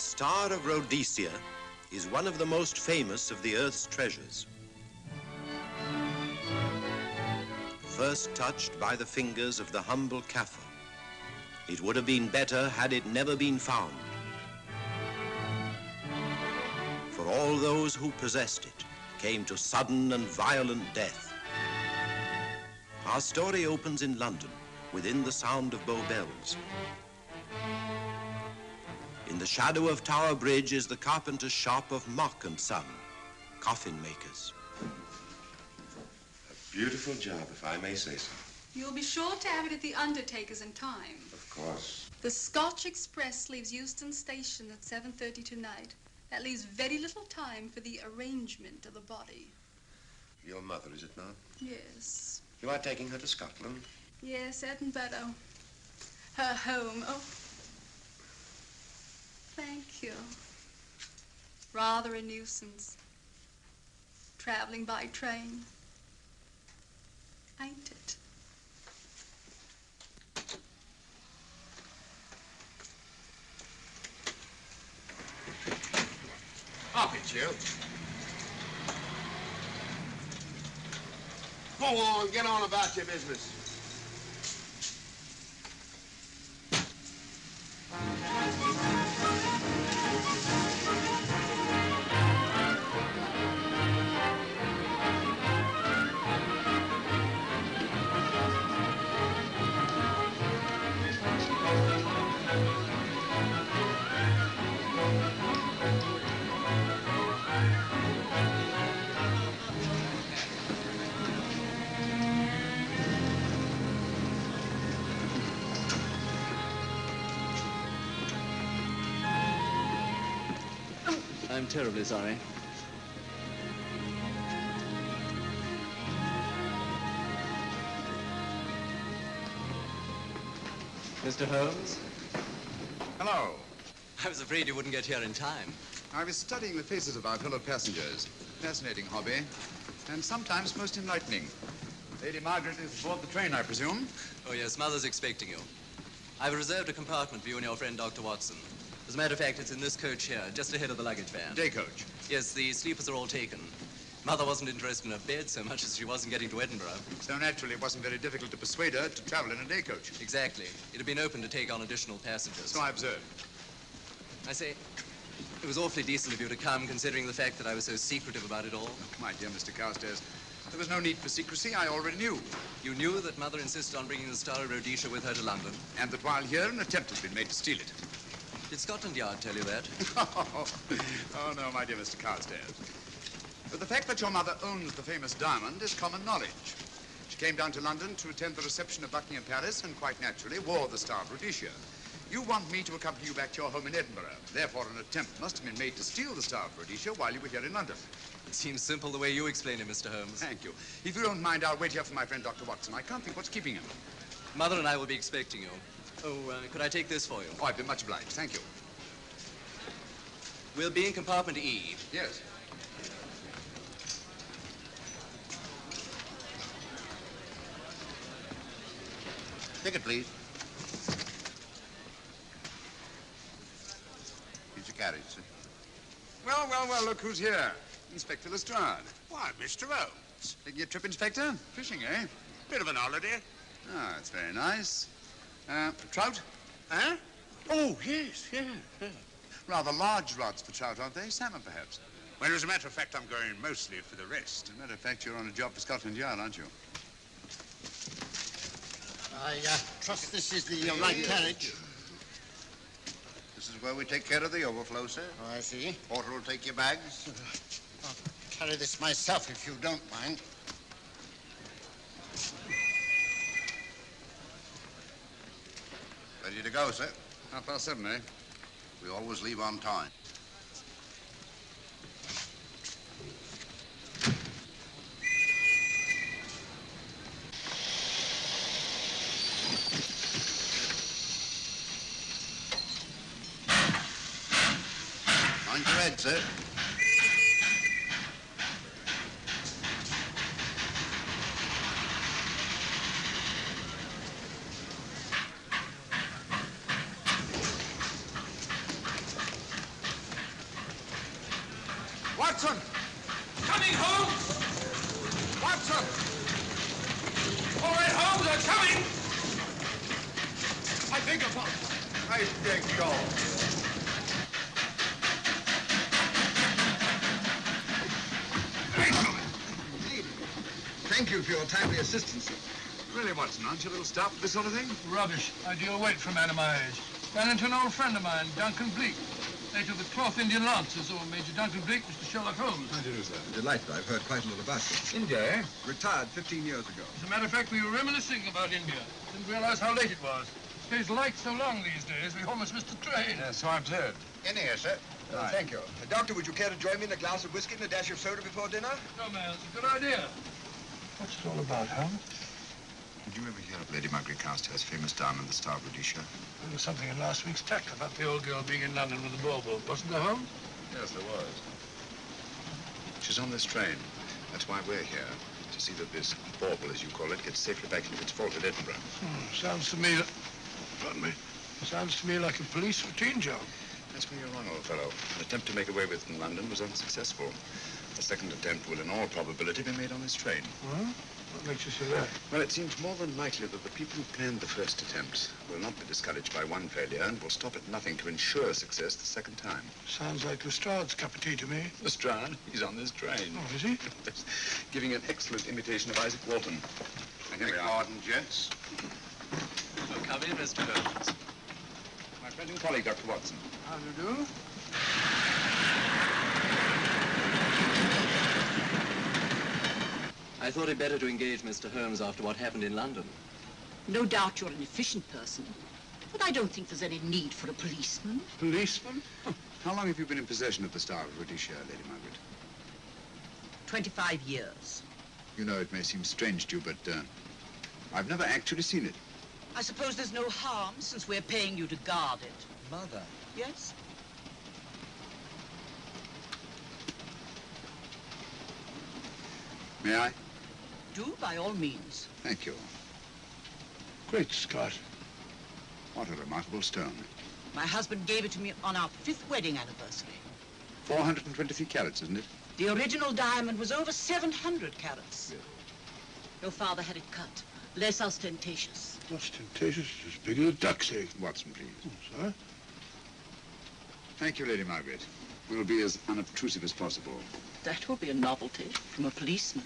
Star of Rhodesia is one of the most famous of the Earth's treasures. First touched by the fingers of the humble Kaffir, it would have been better had it never been found. For all those who possessed it came to sudden and violent death. Our story opens in London, within the sound of Bow Bells. In the shadow of Tower Bridge is the carpenter's shop of Mock and Son, coffin makers. A beautiful job, if I may say so. You'll be sure to have it at the undertaker's in time. Of course. The Scotch Express leaves Euston Station at 7:30 tonight. That leaves very little time for the arrangement of the body. Your mother, is it not? Yes. You are taking her to Scotland? Yes, Edinburgh. Her home. Oh. Thank you. Rather a nuisance. Traveling by train. Ain't it? Up it, you. Go on, get on about your business. I'm terribly sorry. Mr. Holmes? Hello. I was afraid you wouldn't get here in time. I was studying the faces of our fellow passengers. Fascinating hobby, and sometimes most enlightening. Lady Margaret is aboard the train, I presume? Oh, yes, Mother's expecting you. I've reserved a compartment for you and your friend, Dr. Watson. As a matter of fact, it's in this coach here, just ahead of the luggage van. Day coach? Yes, the sleepers are all taken. Mother wasn't interested in a bed so much as she wasn't getting to Edinburgh. So naturally, it wasn't very difficult to persuade her to travel in a day coach. Exactly. It had been open to take on additional passengers. So I observed. I say, it was awfully decent of you to come, considering the fact that I was so secretive about it all. My dear Mr. Carstairs, there was no need for secrecy. I already knew. You knew that Mother insisted on bringing the Star of Rhodesia with her to London? And that while here, an attempt has been made to steal it. Did Scotland Yard tell you that? Oh, no, my dear Mr. Carstairs. But the fact that your mother owns the famous diamond is common knowledge. She came down to London to attend the reception of Buckingham Palace and quite naturally wore the Star of Rhodesia. You want me to accompany you back to your home in Edinburgh. Therefore, an attempt must have been made to steal the Star of Rhodesia while you were here in London. It seems simple the way you explain it, Mr. Holmes. Thank you. If you don't mind, I'll wait here for my friend, Dr. Watson. I can't think what's keeping him. Mother and I will be expecting you. Oh, could I take this for you? Oh, I've been much obliged. Thank you. We'll be in compartment E. Yes. Ticket, please. Here's your carriage, sir. Well, well, well, look who's here. Inspector Lestrade. Why, Mr. Holmes. Taking a trip, Inspector? Fishing, eh? Bit of an holiday. Ah, that's very nice. Trout? Huh? Oh, yes, yeah. Rather large rods for trout, aren't they? Salmon, perhaps? Well, as a matter of fact, I'm going mostly for the rest. As a matter of fact, you're on a job for Scotland Yard, aren't you? I trust this is the right carriage. This is where we take care of the overflow, sir. Oh, I see. Porter will take your bags. I'll carry this myself, if you don't mind. Ready to go, sir? 7:30, eh? We always leave on time. Mind your head, sir. Watson! Coming, Holmes! Watson! All right, Holmes, I'm coming! I beg your pardon. I beg your... Thank you for your timely assistance. Really, Watson, aren't you a little stout for this sort of thing? Rubbish. Ideal weight for a man of my age. Ran into an old friend of mine, Duncan-Bleek. Late of the Cloth Indian Lancers, or Major Duncan-Bleek, Mr. Sherlock Holmes. How do you do, sir? Delighted. I've heard quite a lot about you. India, eh? Retired 15 years ago. As a matter of fact, we were reminiscing about India. Didn't realize how late it was. Stays light so long these days, we almost missed the train. Yeah, so I've heard. In here, sir. Right. Thank you. Doctor, would you care to join me in a glass of whiskey and a dash of soda before dinner? No, man, it's a good idea. What's it all about, Holmes? Did you ever hear of Lady Margaret Carstairs' famous diamond, the Star of Rhodesia? There was something in last week's tackle about the old girl being in London with the bauble, wasn't there, Holmes? Yes, there was. She's on this train. That's why we're here, to see that this bauble, as you call it, gets safely back into its vault at Edinburgh. Sounds to me... Pardon me. Sounds to me like a police routine job. That's where you're wrong, old fellow. An attempt to make away with it in London was unsuccessful. The second attempt will, in all probability, be made on this train. Well, what makes you say that? Well, it seems more than likely that the people who planned the first attempt will not be discouraged by one failure and will stop at nothing to ensure success the second time. Sounds like Lestrade's cup of tea to me. Lestrade? He's on this train. Oh, is he? Giving an excellent imitation of Isaac Walton. And here we are. Pardon, gents. Oh, come in, Mr. Holmes. My friend and colleague, Dr. Watson. How do you do? I thought it better to engage Mr. Holmes after what happened in London. No doubt you're an efficient person, but I don't think there's any need for a policeman. Policeman? How long have you been in possession of the Star of Rhodesia, Lady Margaret? 25 years. You know, it may seem strange to you, but I've never actually seen it. I suppose there's no harm since we're paying you to guard it. Mother. Yes? May I? Do, by all means. Thank you. Great Scott. What a remarkable stone. My husband gave it to me on our 5th wedding anniversary. 423 carats, isn't it? The original diamond was over 700 carats. Really? Your father had it cut, less ostentatious. Ostentatious, as big as a duck's egg. Watson, please. Oh, sir? Thank you, Lady Margaret. We'll be as unobtrusive as possible. That will be a novelty from a policeman.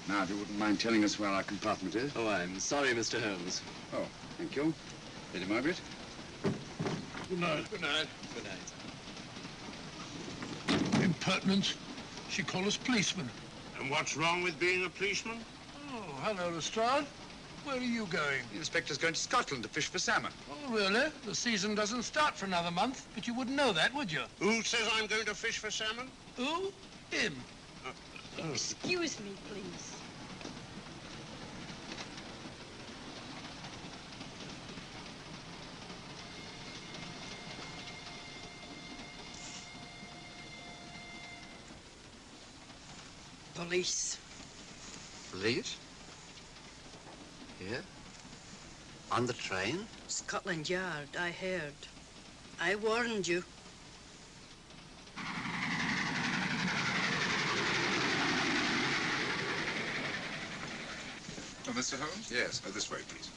Now, if you wouldn't mind telling us where our compartment is. Oh, I'm sorry, Mr. Holmes. Oh, thank you. Lady Margaret? Good night. Good night. Good night. Impertinence. She called us policemen. And what's wrong with being a policeman? Oh, hello, Lestrade. Where are you going? The inspector's going to Scotland to fish for salmon. Oh, really? The season doesn't start for another month, but you wouldn't know that, would you? Who says I'm going to fish for salmon? Who? Him. Excuse me, please. Police. Police? Here? On the train? Scotland Yard, I heard. I warned you. Oh, Mr. Holmes? Yes. This way, please.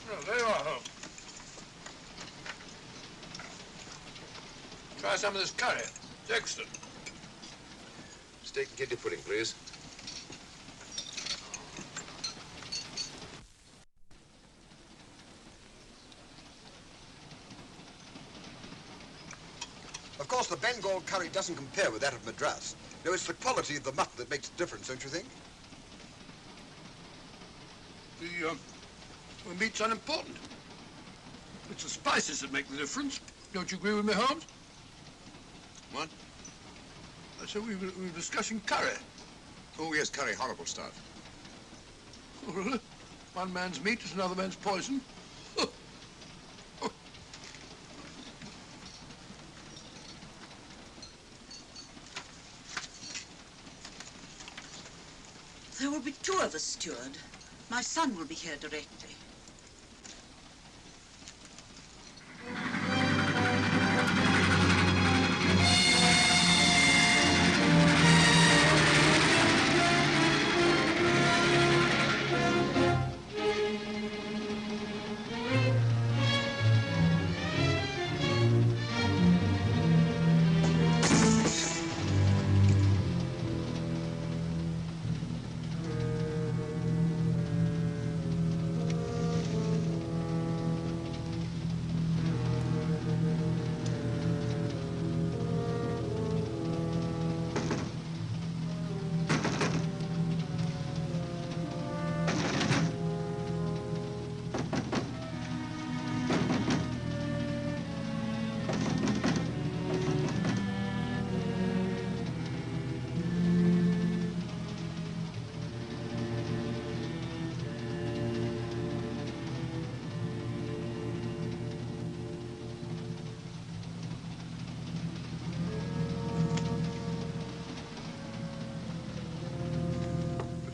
Oh, there you are, Holmes. Try some of this curry. It's excellent. Steak and kidney pudding, please. Of course, the Bengal curry doesn't compare with that of Madras. No, it's the quality of the mutton that makes the difference, don't you think? The meat's unimportant. It's the spices that make the difference. Don't you agree with me, Holmes? What? I said we were discussing curry. Oh, yes, curry. Horrible stuff. Oh, really? One man's meat is another man's poison. There will be 2 of us, steward. My son will be here directly.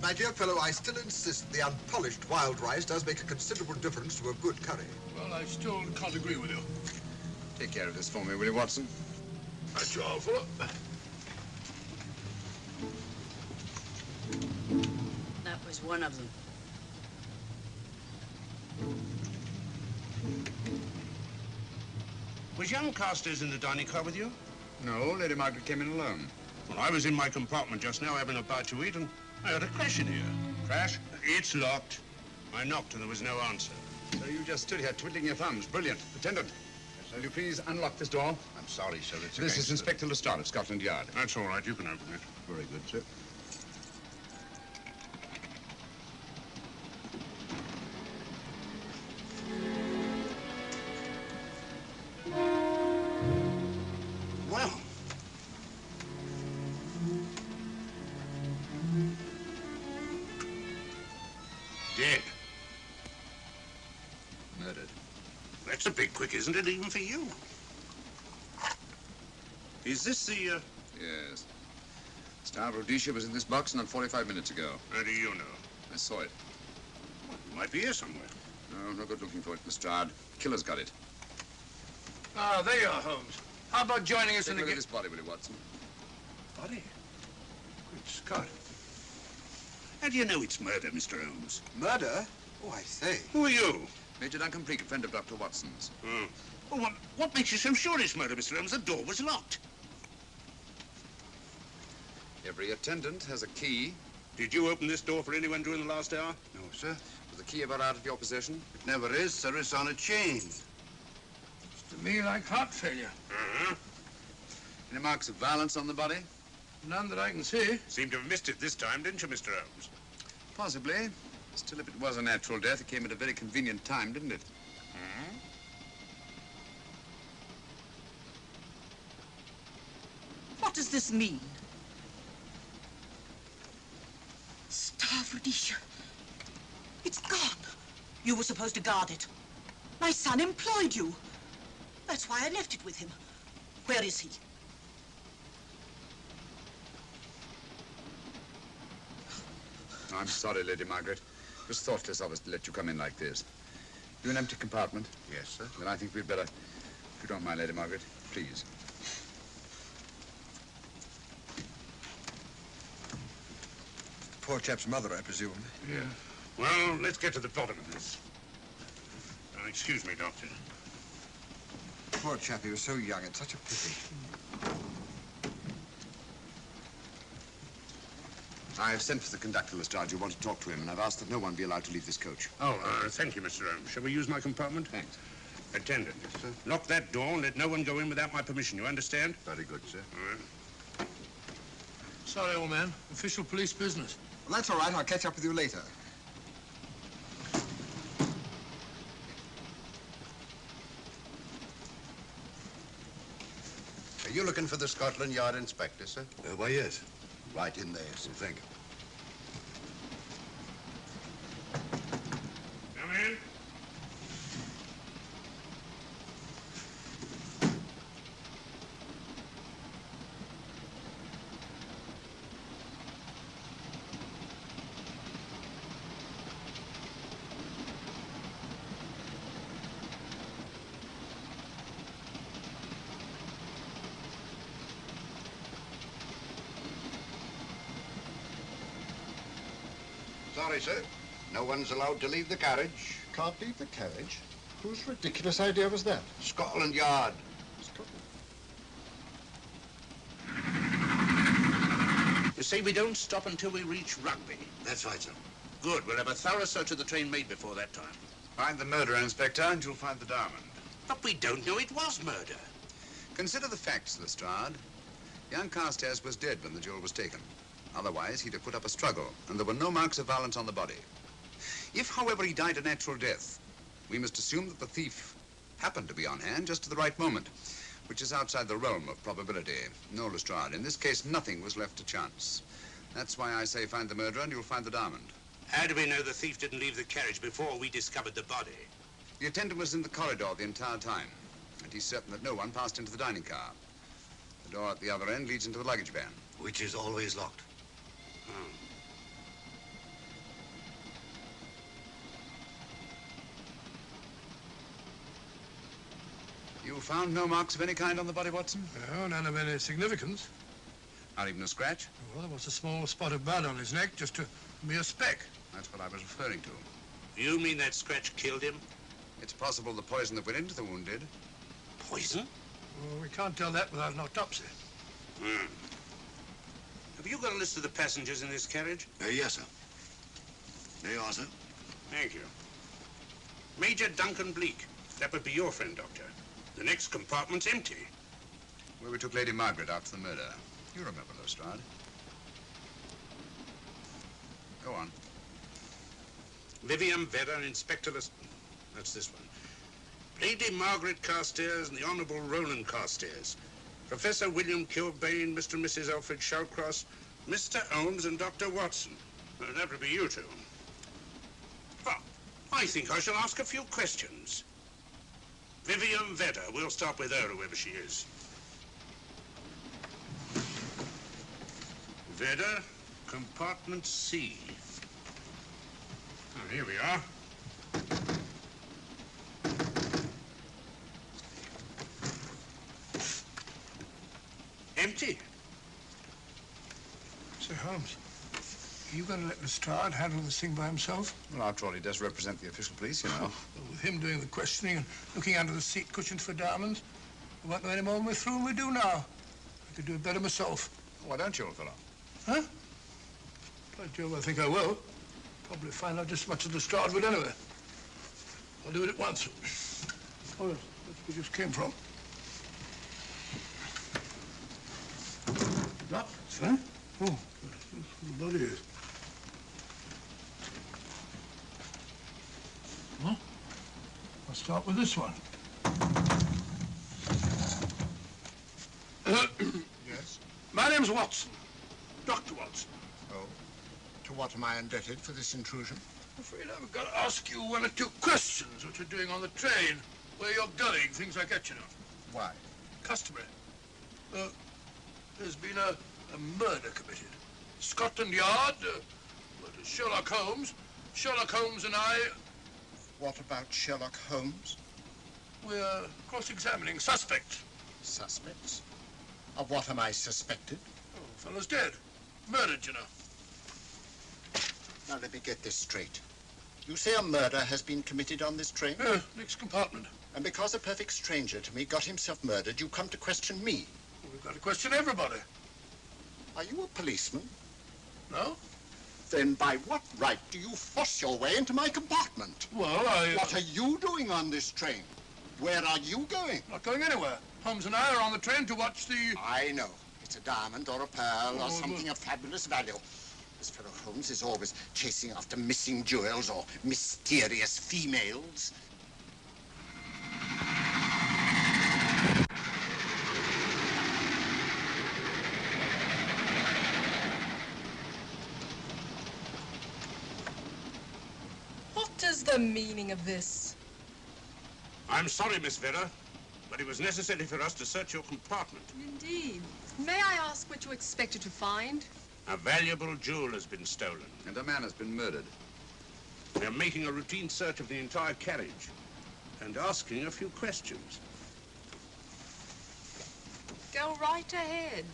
my dear fellow, I still insist the unpolished wild rice does make a considerable difference to a good curry. Well, I still can't agree with you. Take care of this for me, will you, Watson? That's your fuller. That was one of them. Was young Carstairs in the dining car with you? No, Lady Margaret came in alone. Well, I was in my compartment just now having a bite to eat, and I heard a crash in here. Crash? It's locked. I knocked and there was no answer. So you just stood here twiddling your thumbs. Brilliant. Attendant, will you please unlock this door? I'm sorry, sir. It's This is against Inspector Lestrade of Scotland Yard. That's all right. You can open it. Very good, sir. Well. Dead. Murdered. That's a bit quick, isn't it, even for you? Is this the, Yes. Star of Rhodesia was in this box not 45 minutes ago. How do you know? I saw it. Well, it might be here somewhere. No, no good looking for it, Lestrade. Killer's got it. Ah, there you are, Holmes. How about joining us Take in a the... look at this body, will you, Watson? Body? Good Scott. How do you know it's murder, Mr. Holmes? Murder? Oh, I say. Who are you? Major Duncan-Bleek, a friend of Dr. Watson's. Oh. Well, what makes you so sure it's murder, Mr. Holmes? The door was locked. Every attendant has a key. Did you open this door for anyone during the last hour? No, sir. Was the key ever out of your possession? It never is, sir. It's on a chain. It's to me like heart failure. Uh-huh. Any marks of violence on the body? None that I can see. Seemed to have missed it this time, didn't you, Mr. Holmes? Possibly. Still, if it was a natural death, it came at a very convenient time, didn't it? Hmm? What does this mean? Star of Rhodesia. It's gone. You were supposed to guard it. My son employed you. That's why I left it with him. Where is he? I'm sorry, Lady Margaret. It was thoughtless of us to let you come in like this. You an empty compartment? Yes, sir. Then I think we'd better, if you don't mind, Lady Margaret, please. Poor chap's mother, I presume. Yeah. Well, let's get to the bottom of this. Excuse me, Doctor. Poor chap, he was so young. It's such a pity. I've sent for the conductor, Lestrade. You want to talk to him, and I've asked that no one be allowed to leave this coach. Oh, thank you, Mr. Holmes. Shall we use my compartment? Thanks. Attendant. Yes, sir. Lock that door and let no one go in without my permission. You understand? Very good, sir. All right. Sorry, old man. Official police business. Well, that's all right. I'll catch up with you later. Are you looking for the Scotland Yard inspector, sir? Why, yes. Right in there, sir. Thank you. Come in. Sorry, sir. No one's allowed to leave the carriage. Can't leave the carriage? Whose ridiculous idea was that? Scotland Yard. You see, we don't stop until we reach Rugby. That's right, sir. Good. We'll have a thorough search of the train made before that time. Find the murderer, Inspector, and you'll find the diamond. But we don't know it was murder. Consider the facts, Lestrade. Young Carstairs was dead when the jewel was taken. Otherwise, he'd have put up a struggle, and there were no marks of violence on the body. If, however, he died a natural death, we must assume that the thief happened to be on hand just at the right moment, which is outside the realm of probability. No, Lestrade, in this case, nothing was left to chance. That's why I say find the murderer and you'll find the diamond. How do we know the thief didn't leave the carriage before we discovered the body? The attendant was in the corridor the entire time, and he's certain that no one passed into the dining car. The door at the other end leads into the luggage van. Which is always locked. You found no marks of any kind on the body, Watson? No, none of any significance. Not even a scratch? Well, there was a small spot of blood on his neck, just a mere speck. That's what I was referring to. You mean that scratch killed him? It's possible the poison that went into the wound did. Poison? Well, we can't tell that without an autopsy. Hmm. Have you got a list of the passengers in this carriage? Yes, sir. There you are, sir. Thank you. Major Duncan-Bleek. That would be your friend, Doctor. The next compartment's empty. Where we took Lady Margaret after the murder. You remember, Lestrade. Go on. Vivian, Vedder, and Inspector Lestrade. That's this one. Lady Margaret Carstairs and the Honourable Roland Carstairs. Professor William Kilbane, Mr. and Mrs. Alfred Shallcross, Mr. Holmes, and Dr. Watson. That would be you two. Well, I think I shall ask a few questions. Vivian Vedder. We'll start with her, whoever she is. Vedder, compartment C. Oh, here we are. Empty. Sir Holmes, are you going to let Lestrade handle this thing by himself? Well, after all, he does represent the official police, you know. Well, with him doing the questioning and looking under the seat cushions for diamonds, we won't know any more when we're through than we do now. I could do it better myself. Why don't you, old fellow? Huh? By Jove, I think I will. Probably find out just as much as Lestrade would anyway. I'll do it at once. Oh, yes, that's where we just came from. That, sir? Oh, what the body is. Huh? I'll start with this one. Yes? My name's Watson. Dr. Watson. Oh. To what am I indebted for this intrusion? I'm afraid I've got to ask you one or two questions. What you're doing on the train, where you're going, things like that, you know. Why? Customary. There's been a murder committed. Scotland Yard, Sherlock Holmes. Sherlock Holmes and I... What about Sherlock Holmes? We're cross-examining suspects. Suspects? Of what am I suspected? Oh, the fellow's dead. Murdered, you know. Now, let me get this straight. You say a murder has been committed on this train? Next compartment. And because a perfect stranger to me got himself murdered, you come to question me? Well, we've got to question everybody. Are you a policeman? No? Then by what right do you force your way into my compartment? Well, What are you doing on this train? Where are you going? Not going anywhere. Holmes and I are on the train to watch the... I know. It's a diamond or a pearl or something of fabulous value. This fellow Holmes is always chasing after missing jewels or mysterious females. What is the meaning of this? I'm sorry, Miss Vedder, but it was necessary for us to search your compartment. Indeed. May I ask what you expected to find? A valuable jewel has been stolen. And a man has been murdered. We're making a routine search of the entire carriage and asking a few questions. Go right ahead.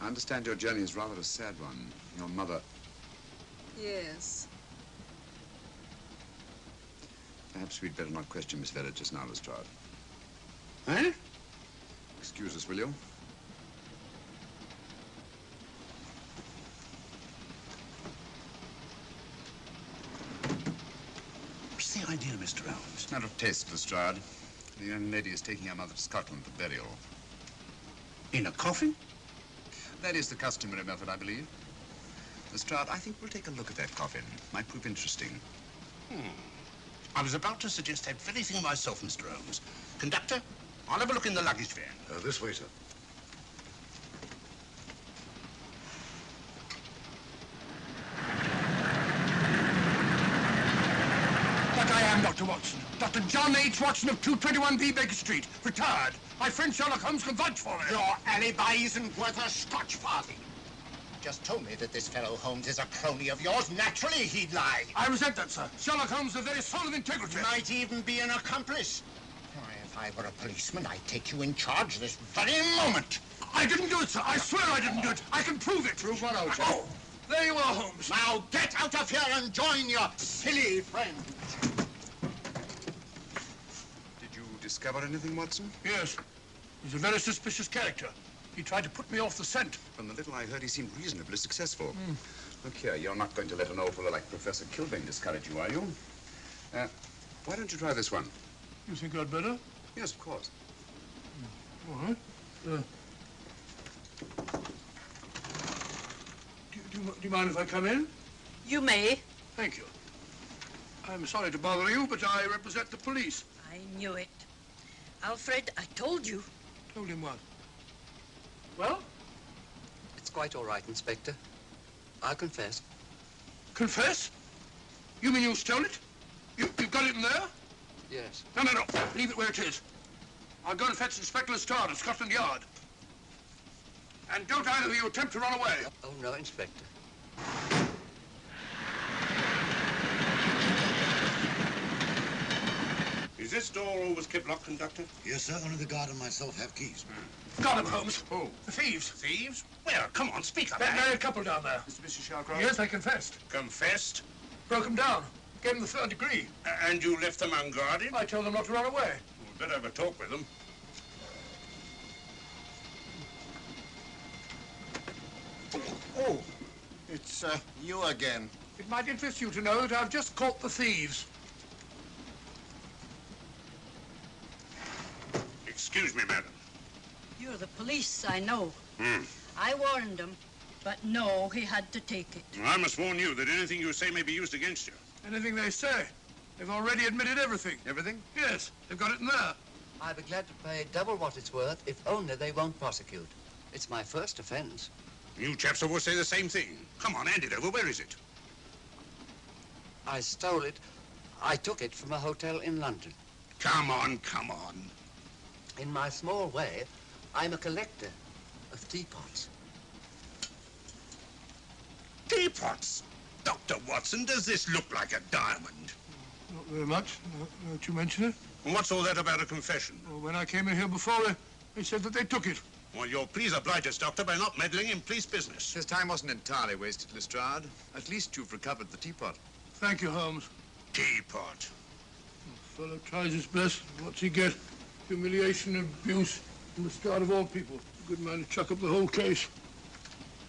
I understand your journey is rather a sad one. Your mother... Yes. Perhaps we'd better not question Miss Vedder just now, Lestrade. Eh? Excuse us, will you? What's the idea, Mr. Holmes? Matter of taste, Lestrade. The young lady is taking her mother to Scotland for burial. In a coffin? That is the customary method, I believe. Lestrade, I think we'll take a look at that coffin. Might prove interesting. I was about to suggest that very thing myself, Mr. Holmes. Conductor, I'll have a look in the luggage van. This way, sir. But I am Dr. Watson. Dr. John H. Watson of 221B Baker Street. Retired. My friend Sherlock Holmes can vouch for me. Your alibi isn't worth a Scotch farthing. just told me that this fellow Holmes is a crony of yours. Naturally, he'd lie. I resent that, sir. Sherlock Holmes is the very soul of integrity. Might even be an accomplice. Why, if I were a policeman, I'd take you in charge this very moment. I didn't do it, sir. I swear I didn't do it. I can prove it. Prove what, old chap? Oh, there you are, Holmes. Now get out of here and join your silly friend. Did you discover anything, Watson? Yes. He's a very suspicious character. He tried to put me off the scent. From the little I heard, he seemed reasonably successful. Look here, you're not going to let an old fellow like Professor Kilbane discourage you, are you? Why don't you try this one? You think I'd better? Yes, of course. All right. Do you mind if I come in? You may. Thank you. I'm sorry to bother you, but I represent the police. I knew it. Alfred, I told you. Told him what? Well? It's quite all right, Inspector. I'll confess. Confess? You mean you stole it? You've got it in there? Yes. No. Leave it where it is. I'll go and fetch Inspector Lestrade at Scotland Yard. And don't either of you attempt to run away. Oh, no, Inspector. Is this door always kept locked, Conductor? Yes, sir. Only the guard and myself have keys. Got him, Holmes. Who? The thieves. Thieves? Where? Come on, speak up. That married couple down there. Mr. Shalcroft? Yes, they confessed. Confessed? Broke them down. Gave them the 3rd degree. And you left them unguarded? I told them not to run away. We'd better have a talk with them. Oh, it's you again. It might interest you to know that I've just caught the thieves. Excuse me, madam. You're the police, I know. Hmm. I warned him, but no, he had to take it. I must warn you that anything you say may be used against you. Anything they say. They've already admitted everything. Everything? Yes, they've got it in there. I'd be glad to pay double what it's worth if only they won't prosecute. It's my first offense. You chaps always say the same thing. Come on, hand it over. Where is it? I stole it. I took it from a hotel in London. Come on, come on. In my small way, I'm a collector of teapots. Teapots? Dr. Watson, does this look like a diamond? Not very much, now that you mention it. And what's all that about a confession? Well, when I came in here before, they said that they took it. Well, you'll please oblige us, Doctor, by not meddling in police business. His time wasn't entirely wasted, Lestrade. At least you've recovered the teapot. Thank you, Holmes. Teapot. The fellow tries his best. What's he get? Humiliation and abuse from the start of all people. A good man to chuck up the whole case.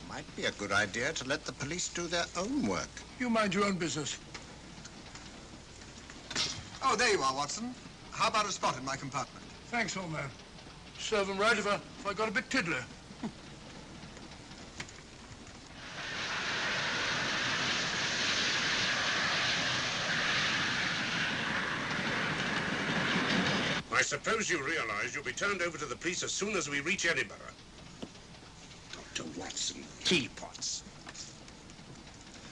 Might be a good idea to let the police do their own work. You mind your own business. Oh, there you are, Watson. How about a spot in my compartment? Thanks, old man. Serve him right if I got a bit tiddler. I suppose you realize you'll be turned over to the police as soon as we reach Edinburgh. Dr. Watson, teapots.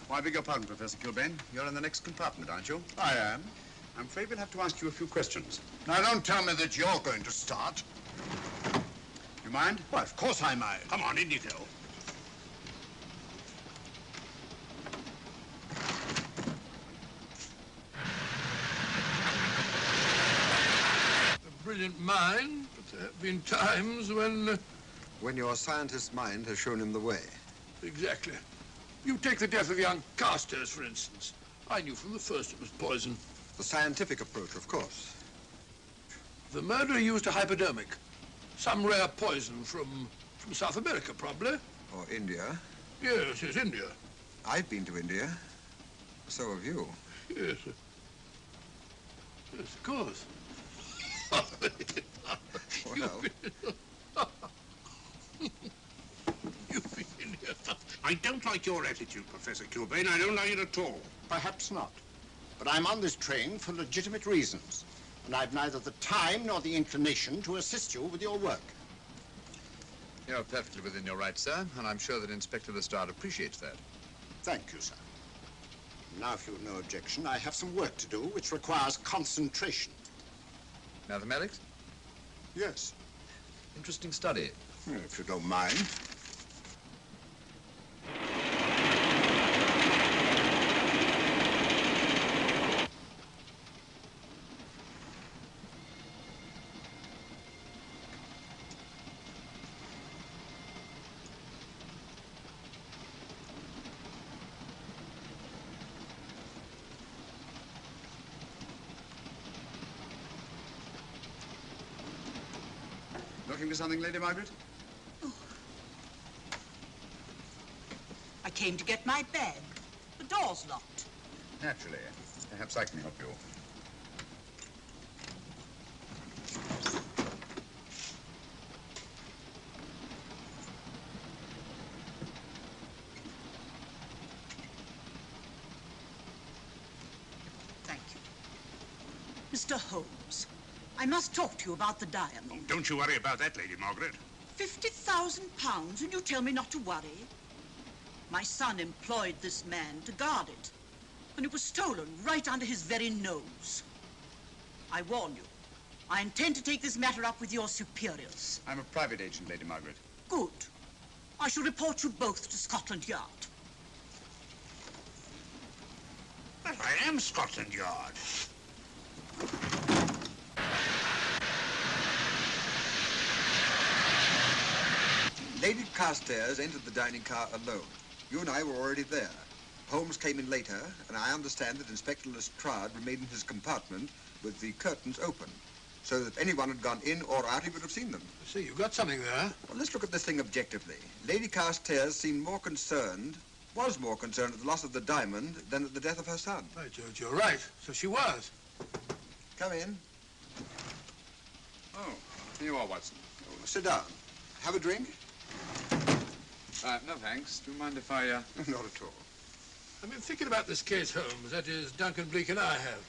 Well, I beg your pardon, Professor Kilbane. You're in the next compartment, aren't you? I am. I'm afraid we'll have to ask you a few questions. Now, don't tell me that you're going to start. You mind? Well, of course I mind. Come on, in you go. A brilliant mind, but there have been times when... When your scientist's mind has shown him the way. Exactly. You take the death of young Carstairs, for instance. I knew from the first it was poison. The scientific approach, of course. The murderer used a hypodermic. Some rare poison from South America, probably. Or India. Yes, India. I've been to India. So have you. Yes. Yes, of course. Well, You've been in here. I don't like your attitude, Professor Kilbane. I don't like it at all. Perhaps not. But I'm on this train for legitimate reasons. And I've neither the time nor the inclination to assist you with your work. You're perfectly within your rights, sir, and I'm sure that Inspector Lestrade appreciates that. Thank you, sir. Now, if you've no objection, I have some work to do which requires concentration. Mathematics? Yes. Interesting study. If you don't mind. Looking for something, Lady Margaret? Oh. I came to get my bag. The door's locked. Naturally. Perhaps I can help you. Thank you. Mr. Holmes, I must talk to you about the diamond. Oh, don't you worry about that, Lady Margaret. £50,000 and you tell me not to worry? My son employed this man to guard it, and it was stolen right under his very nose. I warn you, I intend to take this matter up with your superiors. I'm a private agent, Lady Margaret. Good. I shall report you both to Scotland Yard. Well, I am Scotland Yard. Lady Carstairs entered the dining car alone. You and I were already there. Holmes came in later, and I understand that Inspector Lestrade remained in his compartment with the curtains open, so that if anyone had gone in or out, he would have seen them. See, you've got something there. Well, let's look at this thing objectively. Lady Carstairs seemed more concerned, was more concerned at the loss of the diamond than at the death of her son. Right, George, you're right. So she was. Come in. Oh, here you are, Watson. Oh, sit down. Have a drink? No, thanks. Do you mind if I, Not at all. I've been thinking about this case, Holmes. That is, Duncan-Bleek and I have.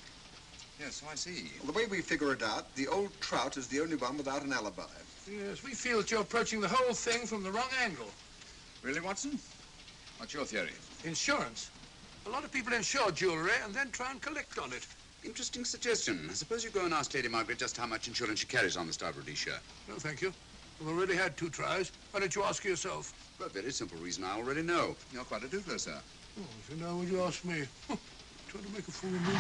Yes, so I see. Well, the way we figure it out, the old trout is the only one without an alibi. Yes, we feel that you're approaching the whole thing from the wrong angle. Really, Watson? What's your theory? Insurance. A lot of people insure jewelry and then try and collect on it. Interesting suggestion. I suppose you go and ask Lady Margaret just how much insurance she carries on the Star of Rhodesia. No, thank you. We've already had 2 tries. Why don't you ask her yourself? For a very simple reason I already know. You're quite a doodler, sir. Oh, so now would you ask me? Trying to make a fool of me.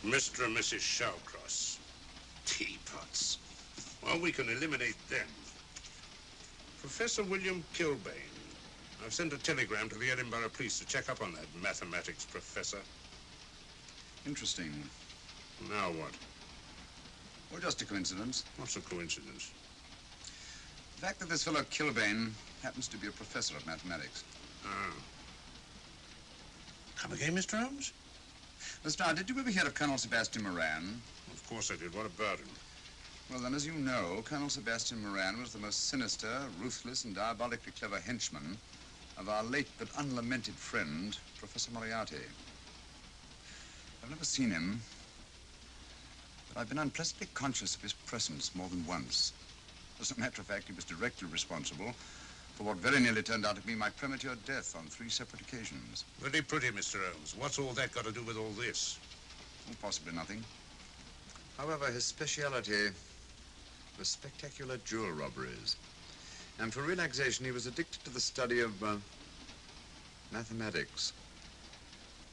Mr. and Mrs. Shawcross. Teapots. Well, we can eliminate them. Professor William Kilbane. I've sent a telegram to the Edinburgh police to check up on that mathematics professor. Interesting. Now what? Well, just a coincidence. What's a coincidence? The fact that this fellow Kilbane happens to be a professor of mathematics. Ah. Come again, Mr. Holmes? Lestrade, did you ever hear of Colonel Sebastian Moran? Of course I did. What about him? Well, then, as you know, Colonel Sebastian Moran was the most sinister, ruthless, and diabolically clever henchman of our late but unlamented friend, Professor Moriarty. I've never seen him, but I've been unpleasantly conscious of his presence more than once. As a matter of fact, he was directly responsible for what very nearly turned out to be my premature death on 3 separate occasions. Very pretty, Mr. Holmes. What's all that got to do with all this? Oh, possibly nothing. However, his speciality was spectacular jewel robberies. And for relaxation, he was addicted to the study of mathematics.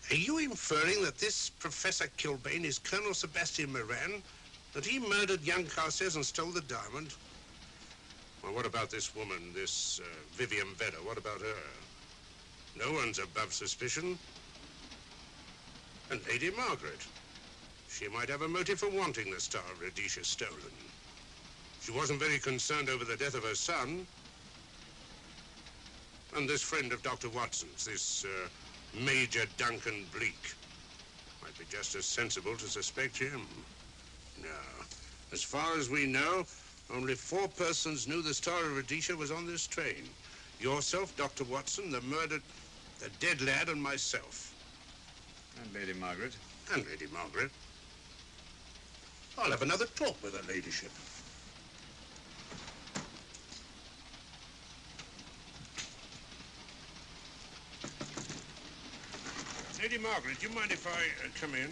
Are you inferring that this Professor Kilbane is Colonel Sebastian Moran? That he murdered young Carstairs and stole the diamond? Well, what about this woman, this Vivian Vedder? What about her? No one's above suspicion. And Lady Margaret. She might have a motive for wanting the Star of Rhodesia stolen. She wasn't very concerned over the death of her son. And this friend of Dr. Watson's, this Major Duncan-Bleek, might be just as sensible to suspect him. No. As far as we know, only 4 persons knew the Star of Rhodesia was on this train. Yourself, Dr. Watson, the murdered, the dead lad, and myself. And Lady Margaret. And Lady Margaret. I'll have another talk with her ladyship. Lady Margaret, do you mind if I come in?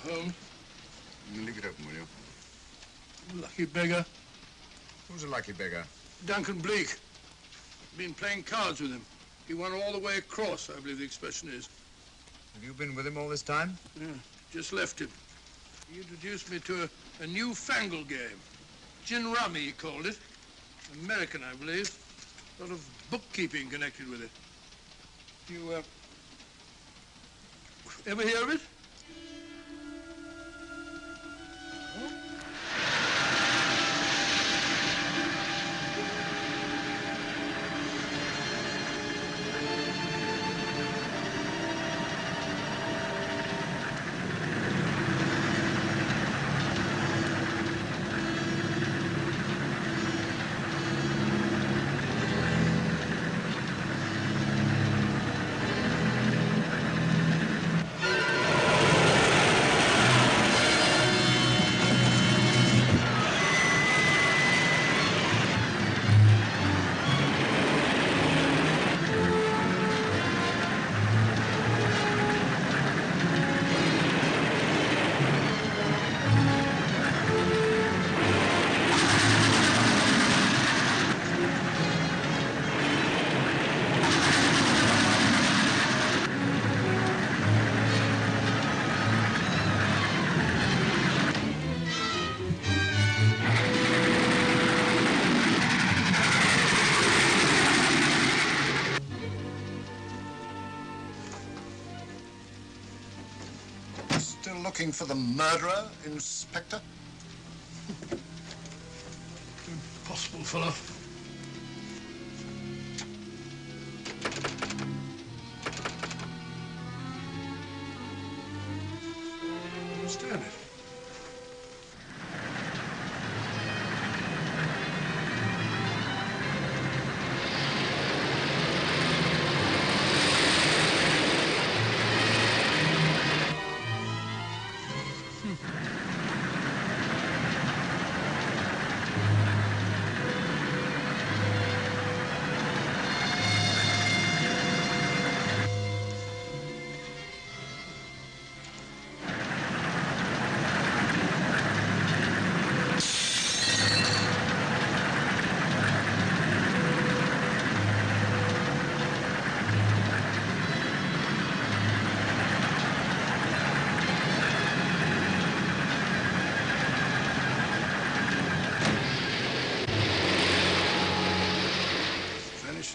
Holmes. Leave it open, will you? Lucky beggar. Who's a lucky beggar? Duncan-Bleek. Been playing cards with him. He won all the way across, I believe the expression is. Have you been with him all this time? Yeah, just left him. He introduced me to a newfangled game. Gin rummy, he called it. American, I believe. A lot of bookkeeping connected with it. You, ever hear of it? Looking for the murderer, Inspector? Impossible, fellow. I understand it.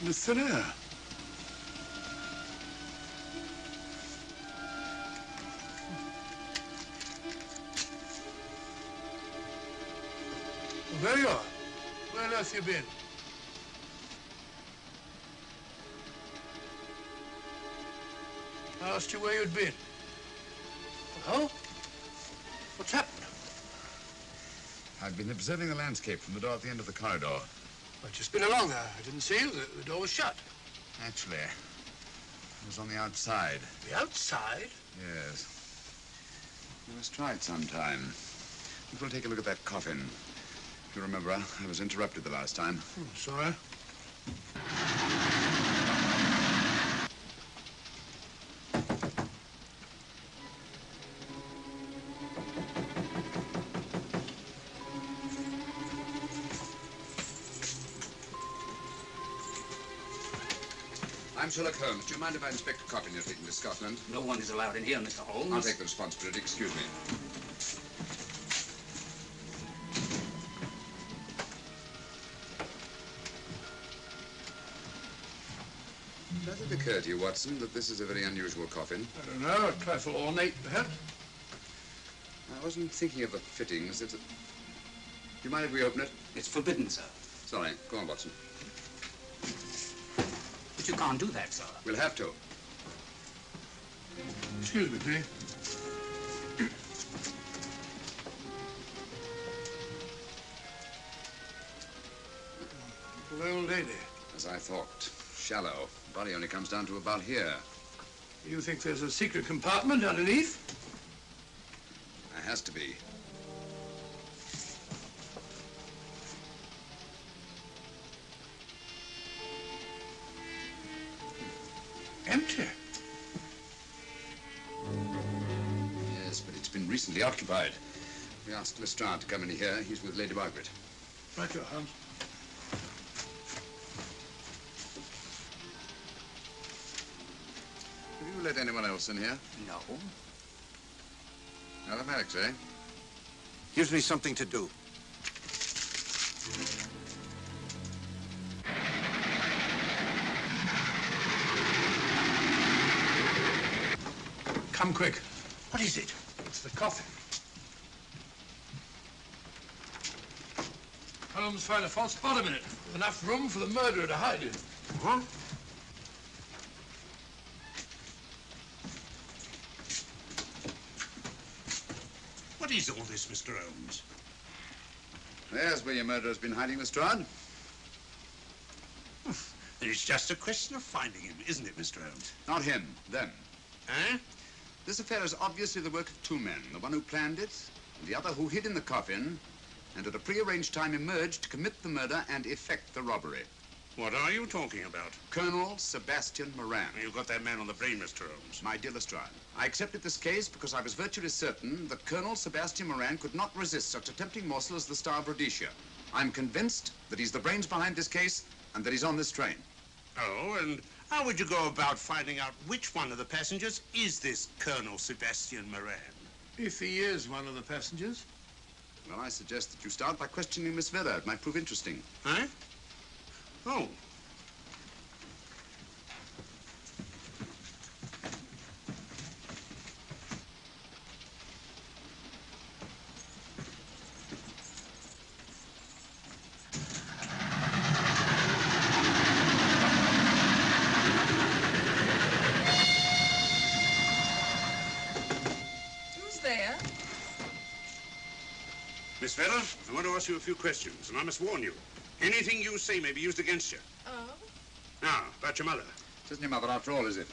In the thin air. Well, there you are. Where on earth you been? I asked you where you'd been. Oh? What's happened? I've been observing the landscape from the door at the end of the corridor. I've just been along there. I didn't see you. The door was shut. Actually, I was on the outside. The outside? Yes. We must try it sometime. We'll take a look at that coffin. If you remember, I was interrupted the last time. Sorry. I'm Sherlock Holmes. Do you mind if I inspect a coffin you're taking to Scotland? No one is allowed in here, Mr. Holmes. I'll take the responsibility. Excuse me. Does it occur to you, Watson, that this is a very unusual coffin? I don't know. A trifle ornate, perhaps. I wasn't thinking of the fittings. Do you mind if we open it? It's forbidden, sir. Sorry. Go on, Watson. But you can't do that, sir. We'll have to. Excuse me, please. Little old lady. As I thought. Shallow. Body only comes down to about here. You think there's a secret compartment underneath? There has to be. Empty. Yes, but it's been recently occupied. We asked Lestrade to come in here. He's with Lady Margaret. Right, your Holmes. Have you let anyone else in here? No. Mathematics, eh? Gives me something to do. Come quick. What is it? It's the coffin. Holmes found a false bottom in it, with enough room for the murderer to hide in. Huh? What is all this, Mr. Holmes? There's where your murderer's been hiding, Lestrade. It's just a question of finding him, isn't it, Mr. Holmes? Not him, them. Eh? This affair is obviously the work of two men, the one who planned it, and the other who hid in the coffin, and at a prearranged time emerged to commit the murder and effect the robbery. What are you talking about? Colonel Sebastian Moran. You got that man on the brain, Mr. Holmes. My dear Lestrade, I accepted this case because I was virtually certain that Colonel Sebastian Moran could not resist such a tempting morsel as the Star of Rhodesia. I'm convinced that he's the brains behind this case and that he's on this train. Oh, and how would you go about finding out which one of the passengers is this Colonel Sebastian Moran? If he is one of the passengers. Well, I suggest that you start by questioning Miss Vedder. It might prove interesting. Huh? Oh. Who's there? Miss Vedder, I want to ask you a few questions, and I must warn you. Anything you say may be used against you. Oh? Now, about your mother. It isn't your mother after all, is it?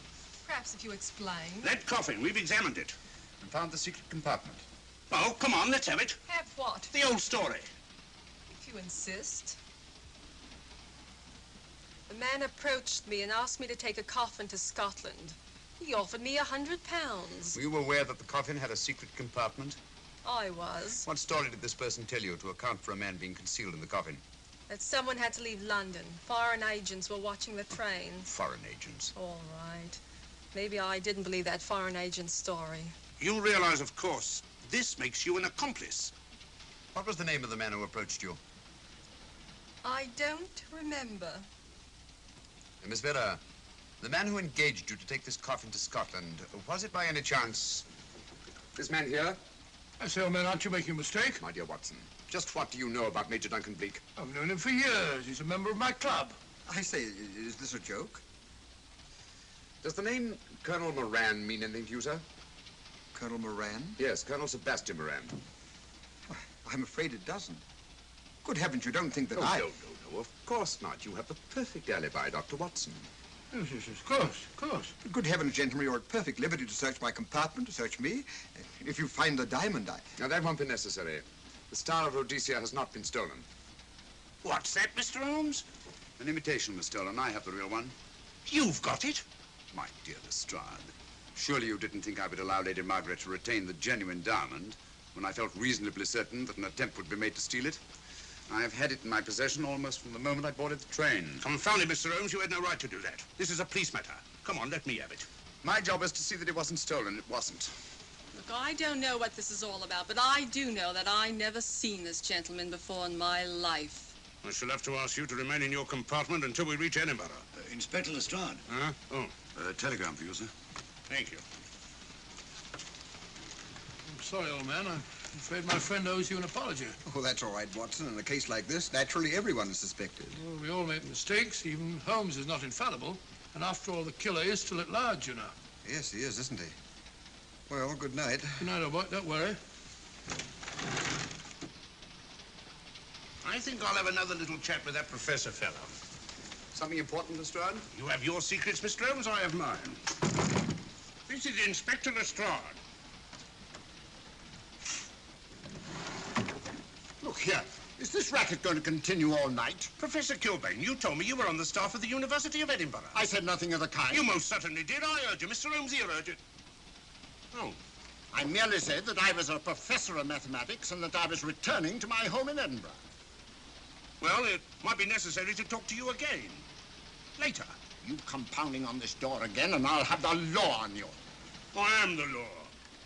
Perhaps if you explain. That coffin, we've examined it. And found the secret compartment. Oh, come on, let's have it. Have what? The old story. If you insist. The man approached me and asked me to take a coffin to Scotland. He offered me £100. Were you aware that the coffin had a secret compartment? I was. What story did this person tell you to account for a man being concealed in the coffin? That someone had to leave London. Foreign agents were watching the train. Foreign agents. All right. Maybe I didn't believe that foreign agent story. You realize, of course, this makes you an accomplice. What was the name of the man who approached you? I don't remember. Miss Vedder, the man who engaged you to take this coffin to Scotland, was it by any chance this man here? I say, old man, aren't you making a mistake? My dear Watson, just what do you know about Major Duncan-Bleek? I've known him for years. He's a member of my club. I say, is this a joke? Does the name Colonel Moran mean anything to you, sir? Colonel Moran? Yes, Colonel Sebastian Moran. I'm afraid it doesn't. Good heavens, you don't think that No, I... of course not. You have the perfect alibi, Dr. Watson. Yes, of course, of course. Good heavens, gentlemen, you're at perfect liberty to search my compartment, to search me. If you find the diamond, Now, that won't be necessary. The Star of Rhodesia has not been stolen. What's that, Mr. Holmes? An imitation was stolen. I have the real one. You've got it? My dear Lestrade, surely you didn't think I would allow Lady Margaret to retain the genuine diamond when I felt reasonably certain that an attempt would be made to steal it? I have had it in my possession almost from the moment I boarded the train. Confound it, Mr. Holmes, you had no right to do that. This is a police matter. Come on, let me have it. My job was to see that it wasn't stolen. It wasn't. Look, I don't know what this is all about, but I do know that I never seen this gentleman before in my life. I shall have to ask you to remain in your compartment until we reach Edinburgh. Inspector Lestrade. Huh? Oh. Telegram for you, sir. Thank you. I'm sorry, old man. I'm afraid my friend owes you an apology. Oh, that's all right, Watson. In a case like this, naturally everyone is suspected. Well, we all make mistakes. Even Holmes is not infallible. And after all, the killer is still at large, you know. Yes, he is, isn't he? Well, good night. Good night, old boy. Don't worry. I think I'll have another little chat with that professor fellow. Something important, Lestrade? You have your secrets, Mr. Holmes, I have mine. This is Inspector Lestrade. Look here. Is this racket going to continue all night? Professor Kilbane, you told me you were on the staff of the University of Edinburgh. I said nothing of the kind. You most certainly did. I urge you. Mr. Holmes here urged it. Oh. I merely said that I was a professor of mathematics and that I was returning to my home in Edinburgh. Well, it might be necessary to talk to you again. Later. You come pounding on this door again and I'll have the law on you. I am the law.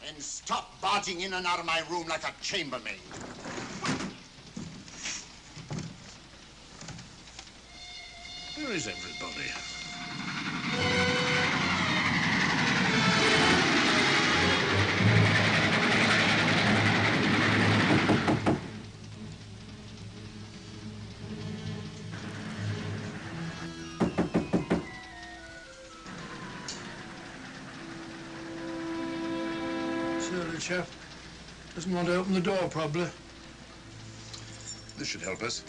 And stop barging in and out of my room like a chambermaid. Where is everybody? The chap doesn't want to open the door, probably. This should help us.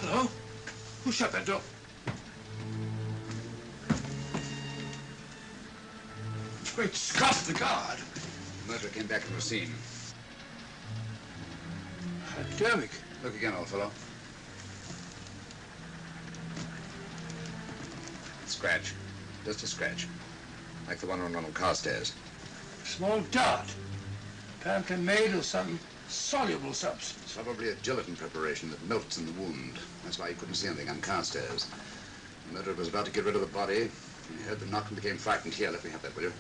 Hello? Who shut that door? Great Scott, the guard. The murderer came back from the scene. Academic. Look again, old fellow. Scratch. Just a scratch. Like the one on Ronald Carstairs. Small dart. Apparently made of some soluble substance. Probably a gelatin preparation that melts in the wound. That's why you couldn't see anything on Carstairs. The murderer was about to get rid of the body. He heard the knock and became frightened. Here, let me have that, will you?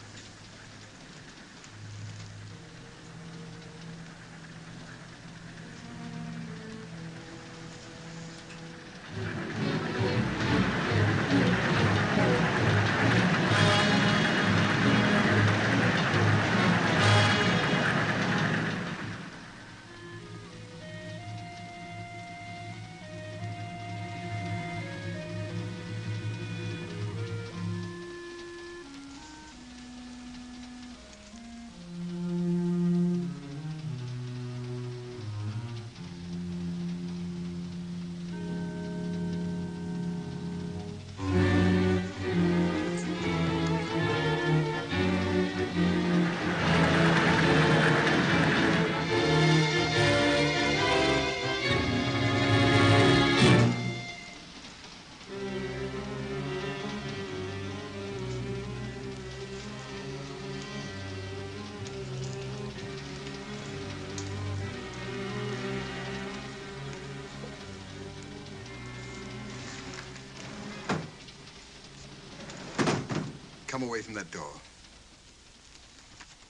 Come away from that door.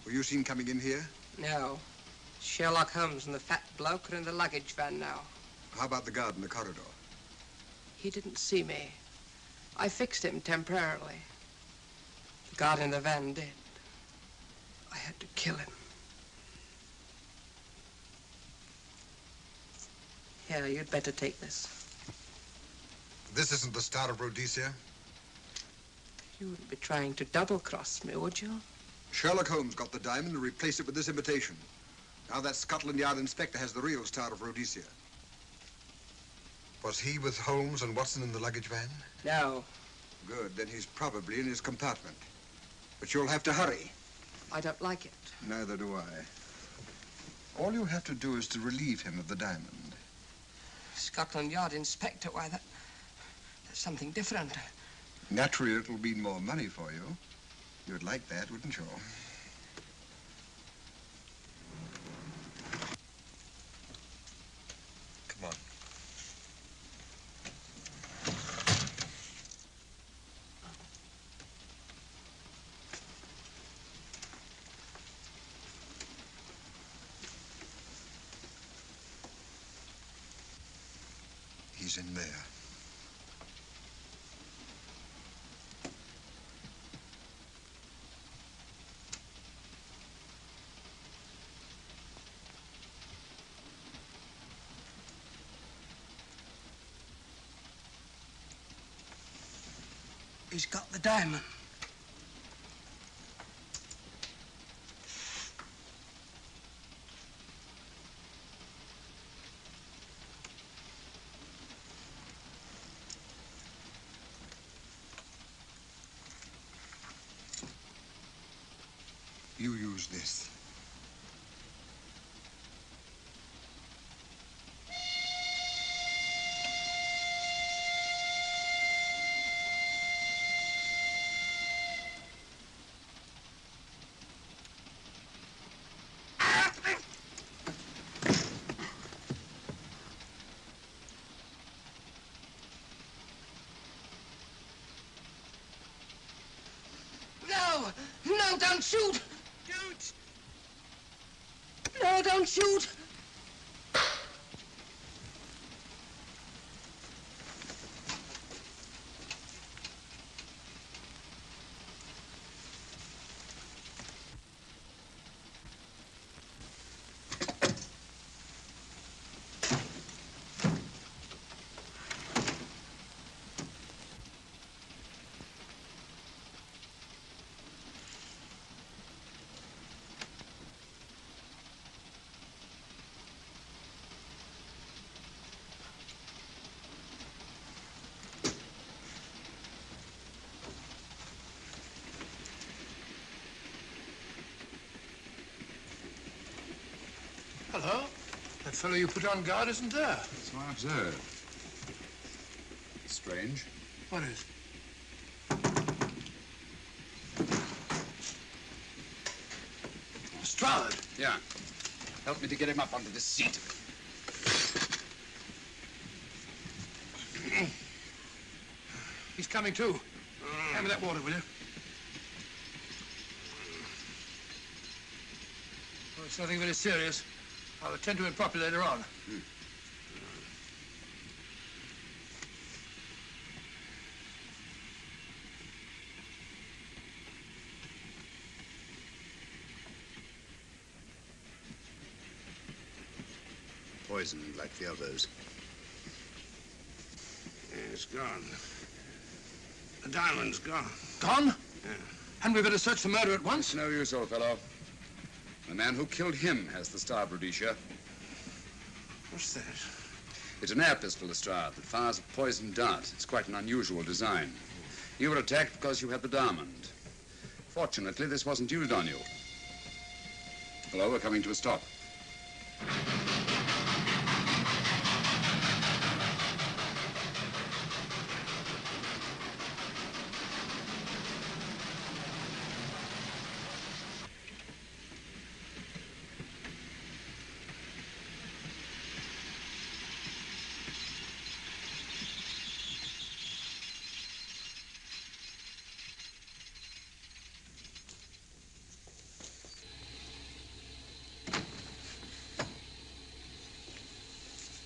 Were you seen coming in here? No. Sherlock Holmes and the fat bloke are in the luggage van now. How about the guard in the corridor? He didn't see me. I fixed him temporarily. The guard in the van did. I had to kill him. Here, you'd better take this. This isn't the Star of Rhodesia? You wouldn't be trying to double-cross me, would you? Sherlock Holmes got the diamond and replaced it with this imitation. Now that Scotland Yard inspector has the real Star of Rhodesia. Was he with Holmes and Watson in the luggage van? No. Good, then he's probably in his compartment. But you'll have to hurry. I don't like it. Neither do I. All you have to do is to relieve him of the diamond. Scotland Yard inspector, why, that's something different. Naturally, it'll mean more money for you. You'd like that, wouldn't you? Come on. He's in there. He's got the diamond. You use this. No, don't shoot! Don't! No, don't shoot! Hello? That fellow you put on guard isn't there. So I observe. Strange. What is? Lestrade. Yeah. Help me to get him up onto this seat. He's coming too. Hand me that water, will you? Well, it's nothing very serious. I'll attend to him properly later on. Poisoned like the others. Yeah, it's gone. The diamond's gone. Gone? Yeah. Hadn't we better search the murder at once? It's no use, old fellow. The man who killed him has the Star of Rhodesia. What's that? It's an air pistol, Lestrade, that fires a poisoned dart. It's quite an unusual design. You were attacked because you had the diamond. Fortunately, this wasn't used on you. Hello, we're coming to a stop.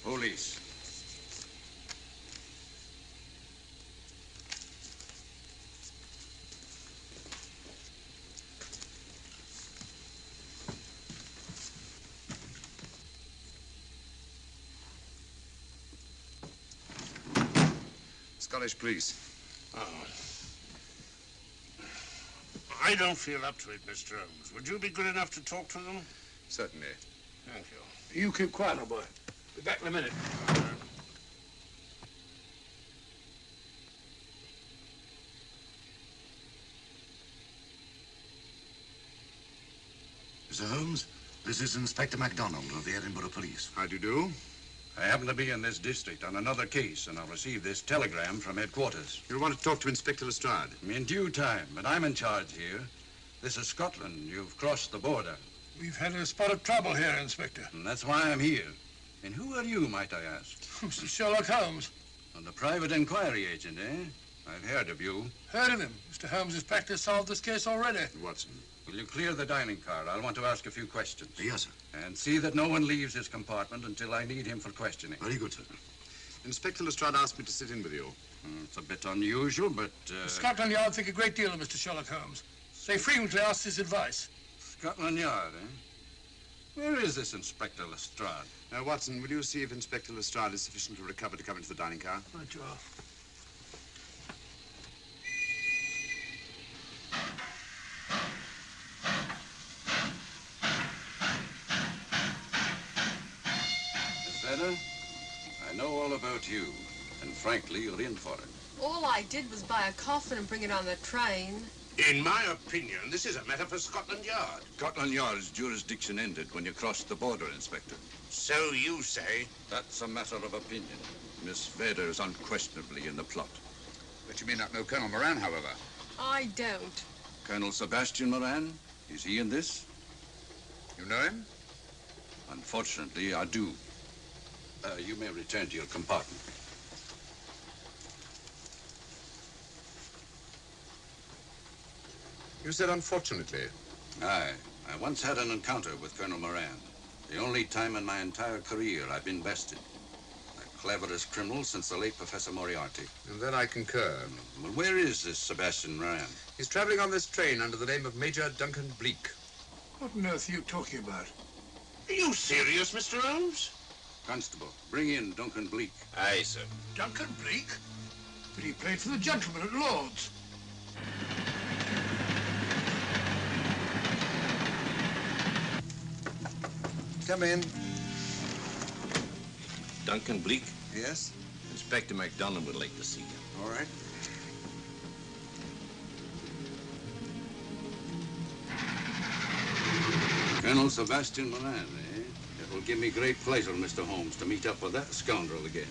Police. Scottish police. Oh. I don't feel up to it, Mr. Holmes. Would you be good enough to talk to them? Certainly. Thank you. You keep quiet, old boy. Be back in a minute. Mr. Holmes, this is Inspector MacDonald of the Edinburgh Police. How do you do? I happen to be in this district on another case, and I'll receive this telegram from headquarters. You want to talk to Inspector Lestrade? In due time, but I'm in charge here. This is Scotland. You've crossed the border. We've had a spot of trouble here, Inspector. And that's why I'm here. And who are you, might I ask? Mr. Sherlock Holmes. And the private inquiry agent, eh? I've heard of you. Heard of him. Mr. Holmes has practically solved this case already. Watson. Will you clear the dining car? I'll want to ask a few questions. Yes, sir. And see that no one leaves his compartment until I need him for questioning. Very good, sir. Inspector Lestrade asked me to sit in with you. It's a bit unusual, but... Scotland Yard think a great deal of Mr. Sherlock Holmes. They frequently ask his advice. Scotland Yard, eh? Where is this Inspector Lestrade? Watson, will you see if Inspector Lestrade is sufficiently recovered to come into the dining car? Right, you are. Miss Vedder, I know all about you, and frankly, you're in for it. All I did was buy a coffin and bring it on the train. In my opinion, this is a matter for Scotland Yard. Scotland Yard's jurisdiction ended when you crossed the border, Inspector. So you say? That's a matter of opinion. Miss Vedder is unquestionably in the plot. But you may not know Colonel Moran, however. I don't. Colonel Sebastian Moran, is he in this? You know him? Unfortunately, I do. You may return to your compartment. You said unfortunately. Aye. I once had an encounter with Colonel Moran. The only time in my entire career I've been bested. The cleverest criminal since the late Professor Moriarty. And then I concur. Well, where is this Sebastian Moran? He's traveling on this train under the name of Major Duncan-Bleek. What on earth are you talking about? Are you serious, Mr. Holmes? Constable, bring in Duncan-Bleek. Aye, sir. Duncan-Bleek? But he played for the gentleman at Lord's. Come in. Duncan-Bleek? Yes? Inspector MacDonald would like to see you. All right. Colonel Sebastian Moran, eh? It will give me great pleasure, Mr. Holmes, to meet up with that scoundrel again.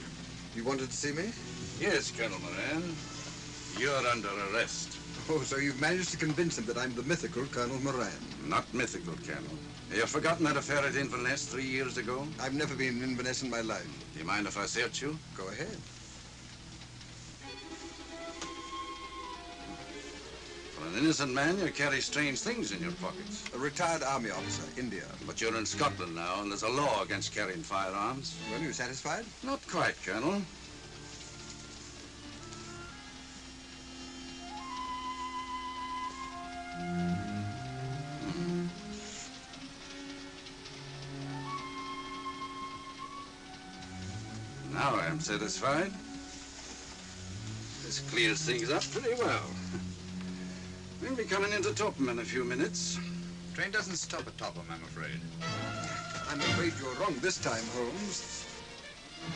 You wanted to see me? Yes, Colonel Moran. You're under arrest. Oh, so you've managed to convince him that I'm the mythical Colonel Moran. Not mythical, Colonel. Have you forgotten that affair at Inverness 3 years ago? I've never been in Inverness in my life. Do you mind if I search you? Go ahead. For an innocent man, you carry strange things in your pockets. A retired army officer, India. But you're in Scotland now, and there's a law against carrying firearms. Well, you satisfied? Not quite, Colonel. Now I am satisfied. This clears things up pretty well. We'll be coming into Topham in a few minutes. Train doesn't stop at Topham, I'm afraid. I'm afraid you're wrong this time, Holmes.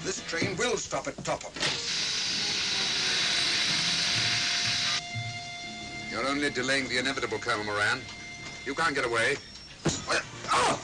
This train will stop at Topham. You're only delaying the inevitable, Colonel Moran. You can't get away. Oh!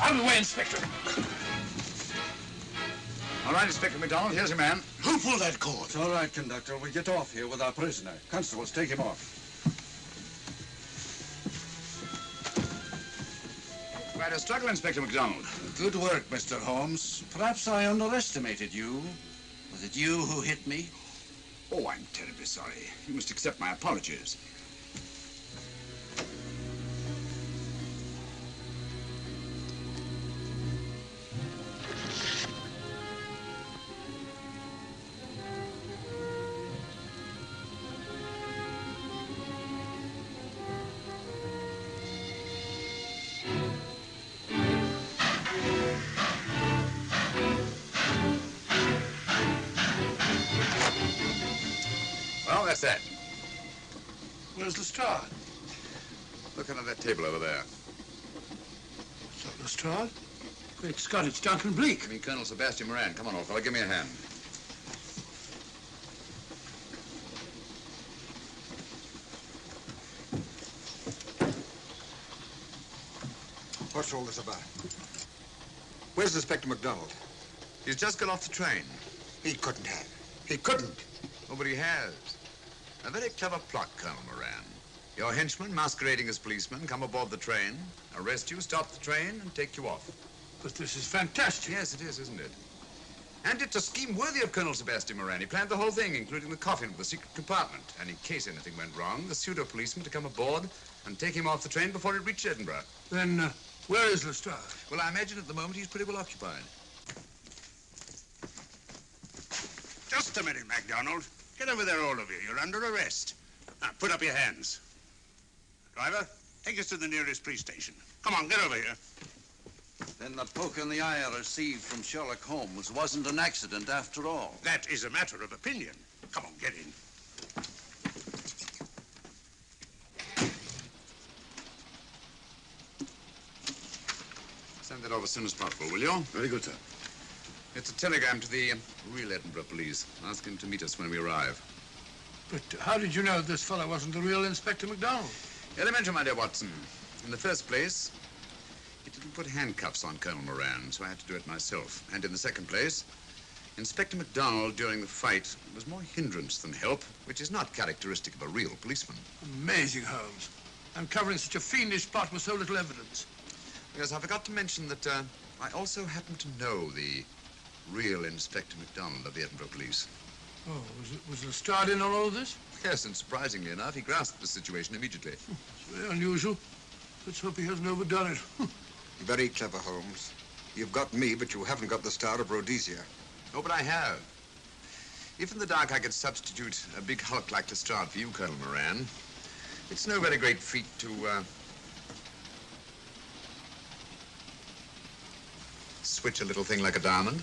Out of the way, Inspector. All right, Inspector MacDonald, here's your man. Who pulled that cord? It's all right, conductor. We'll get off here with our prisoner. Constables, take him off. Quite a struggle, Inspector MacDonald. Good work, Mr. Holmes. Perhaps I underestimated you. Was it you who hit me? Oh, I'm terribly sorry. You must accept my apologies. Well, that's that. Where's Lestrade? Look under that table over there. It's not Lestrade. Great Scott, it's Duncan-Bleek. I mean, Colonel Sebastian Moran. Come on, old fella, give me a hand. What's all this about? Where's Inspector MacDonald? He's just got off the train. He couldn't have. He couldn't. Nobody has. A very clever plot, Colonel Moran. Your henchmen, masquerading as policemen, come aboard the train, arrest you, stop the train, and take you off. But this is fantastic. Yes, it is, isn't it? And it's a scheme worthy of Colonel Sebastian Moran. He planned the whole thing, including the coffin with the secret compartment. And in case anything went wrong, the pseudo-policeman to come aboard and take him off the train before it reached Edinburgh. Then, where is Lestrade? Well, I imagine at the moment he's pretty well occupied. Just a minute, MacDonald. Get over there, all of you. You're under arrest. Now, put up your hands. Driver, take us to the nearest police station. Come on, get over here. Then the poke in the eye I received from Sherlock Holmes wasn't an accident after all. That is a matter of opinion. Come on, get in. Send that over as soon as possible, will you? Very good, sir. It's a telegram to the real Edinburgh police. Ask him to meet us when we arrive. But how did you know this fellow wasn't the real Inspector MacDonald? Elementary, my dear Watson. In the first place, he didn't put handcuffs on Colonel Moran, so I had to do it myself. And in the second place, Inspector MacDonald during the fight was more hindrance than help, which is not characteristic of a real policeman. Amazing, Holmes. Uncovering such a fiendish plot with so little evidence. Yes, I forgot to mention that I also happen to know the real Inspector MacDonald of the Edinburgh Police. Oh, was Lestrade in on all this? Yes, and surprisingly enough, he grasped the situation immediately. It's very unusual. Let's hope he hasn't overdone it. Very clever, Holmes. You've got me, but you haven't got the Star of Rhodesia. Oh, but I have. If in the dark I could substitute a big hulk like Lestrade for you, Colonel Moran, it's no very great feat to, switch a little thing like a diamond.